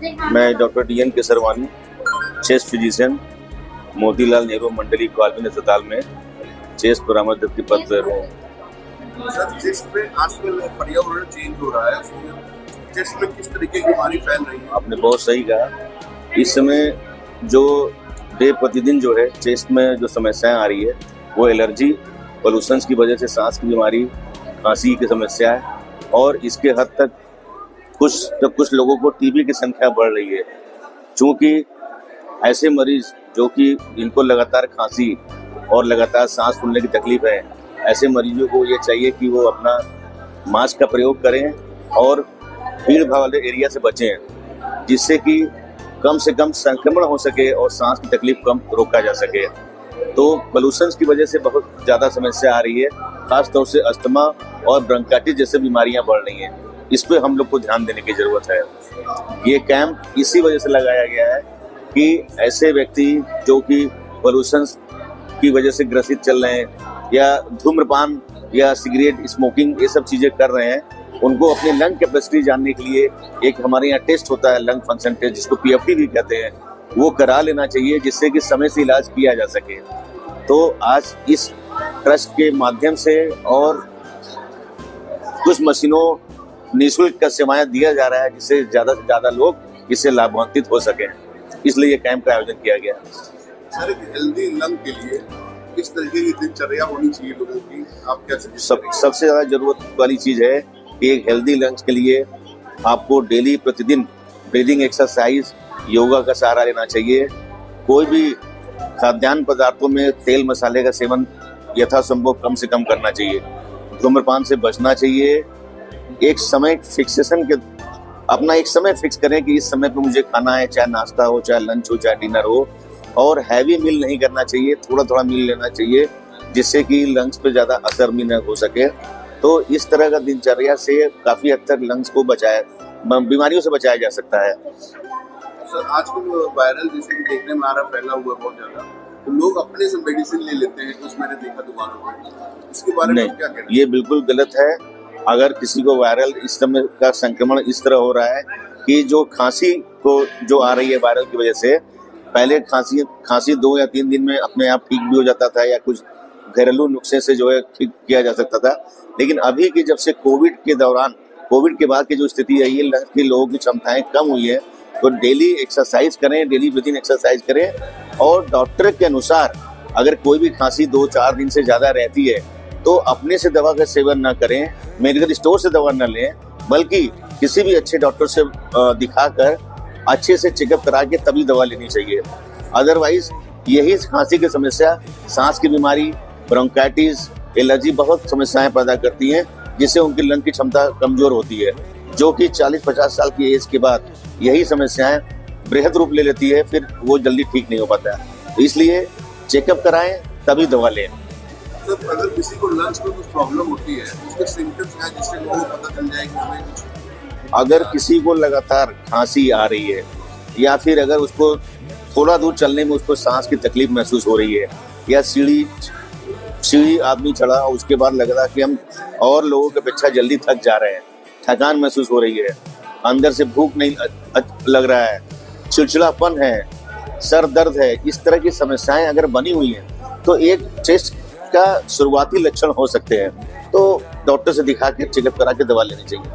मैं doctor DN Kesarwani, chest physician, Motilal Nehru मंडली कॉलबिन अस्पताल में चेस्ट परामर्शक के पद पर हूँ। सर, चेस्ट में आजकल पर्यावरण चेंज हो रहा है, चेस्ट में किस तरीके की बीमारी फैल रही है? आपने बहुत सही कहा। इस समय जो डे प्रतिदिन जो है चेस्ट में जो समस्याएं आ रही है वो एलर्जी, पोल्यूशन की वजह से सांस की बीमारी, खांसी की समस्या है और इसके हद तक कुछ लोगों को टीबी की संख्या बढ़ रही है। चूँकि ऐसे मरीज जो कि इनको लगातार खांसी और लगातार सांस फूलने की तकलीफ है, ऐसे मरीजों को ये चाहिए कि वो अपना मास्क का प्रयोग करें और भीड़ भाड़ वाले एरिया से बचें, जिससे कि कम से कम संक्रमण हो सके और सांस की तकलीफ कम रोका जा सके। तो पोल्यूशन की वजह से बहुत ज़्यादा समस्या आ रही है, खासतौर से अस्थमा और ब्रोंकाइटिस जैसे बीमारियां बढ़ रही हैं। इस पे हम लोग को ध्यान देने की ज़रूरत है। ये कैंप इसी वजह से लगाया गया है कि ऐसे व्यक्ति जो कि पोल्यूशन की वजह से ग्रसित चल रहे हैं या धूम्रपान या सिगरेट स्मोकिंग ये सब चीज़ें कर रहे हैं, उनको अपनी लंग कैपेसिटी जानने के लिए एक हमारे यहाँ टेस्ट होता है, लंग फंक्शन टेस्ट, जिसको PFT भी कहते हैं, वो करा लेना चाहिए, जिससे कि समय से इलाज किया जा सके। तो आज इस ट्रस्ट के माध्यम से और कुछ मशीनों निःशुल्क का सेवाएं दिया जा रहा है, जिससे ज़्यादा से ज़्यादा लोग इससे लाभान्वित हो सकें, इसलिए ये कैंप का आयोजन किया गया। सर, एक हेल्दी लंग के लिए किस तरीके की दिनचर्या होनी चाहिए लोगों की, आप क्या सबसे ज़्यादा जरूरत वाली चीज़ है कि एक हेल्दी लंग्स के लिए आपको डेली प्रतिदिन ब्रीदिंग एक्सरसाइज, योगा का सहारा लेना चाहिए। कोई भी खाद्यान्न पदार्थों में तेल मसाले का सेवन यथासंभव कम से कम करना चाहिए। धूम्रपान से बचना चाहिए। एक समय फिक्सेशन के अपना एक समय फिक्स करें कि इस समय पे मुझे खाना है, चाहे नाश्ता हो, चाहे लंच हो, चाहे डिनर हो, और हैवी मील नहीं करना चाहिए, थोड़ा थोड़ा मील लेना चाहिए, जिससे कि लंग्स पे ज़्यादा असर भी न हो सके। तो इस तरह का दिनचर्या से काफ़ी हद तक लंग्स को बीमारियों से बचाया जा सकता है। सर, आजकल वायरल जैसे कि देखने में आ रहा फैला हुआ बहुत ज़्यादा, तो लोग अपने से मेडिसिन ले लेते हैं, कुछ मैंने देखा दुकानों में, इसके बारे में क्या कहना है? ये बिल्कुल गलत है। अगर किसी को वायरल इस समय का संक्रमण इस तरह हो रहा है कि जो खांसी को जो आ रही है वायरल की वजह से, पहले खांसी 2 या 3 दिन में अपने आप ठीक भी हो जाता था या कुछ घरेलू नुस्खे से जो है ठीक किया जा सकता था। लेकिन अभी की जब से कोविड के बाद की जो स्थिति है, ये कि लोगों की क्षमताएं कम हुई है, तो डेली एक्सरसाइज करें, डेली ब्रीदिंग एक्सरसाइज करें और डॉक्टर के अनुसार अगर कोई भी खांसी 2-4 दिन से ज़्यादा रहती है तो अपने से दवा का सेवन ना करें, मेडिकल स्टोर से दवा न लें, बल्कि किसी भी अच्छे डॉक्टर से दिखाकर अच्छे से चेकअप करा के तभी दवा लेनी चाहिए। अदरवाइज यही खांसी की समस्या सांस की बीमारी, ब्रोंकाइटिस, एलर्जी बहुत समस्याएं पैदा करती हैं, जिससे उनकी लंग की क्षमता कमजोर होती है, जो कि 40-50 साल की एज के बाद यही समस्याएं बृहद रूप ले लेती है, फिर वो जल्दी ठीक नहीं हो पाता है। तो इसलिए चेकअप कराएं तभी दवा लें। तो अगर किसी को लंग्स में कुछ प्रॉब्लम होती है, उसके सिम्पटम्स क्या है जिससे लोगों को पता चल जाए कि हमें कुछ? अगर किसी को लगातार खांसी आ रही है या फिर अगर उसको थोड़ा दूर चलने में उसको सांस की तकलीफ महसूस हो रही है, या सीढ़ी आदमी चढ़ा और उसके बाद लग रहा है कि हम और लोगों की अपेक्षा जल्दी थक जा रहे हैं, थकान महसूस हो रही है, अंदर से भूख नहीं लग रहा है, चिड़चिड़ापन है, सर दर्द है, इस तरह की समस्याएं अगर बनी हुई हैं तो एक चेस्ट का शुरुआती लक्षण हो सकते हैं। तो डॉक्टर से दिखा के चेकअप करा के दवा लेनी चाहिए।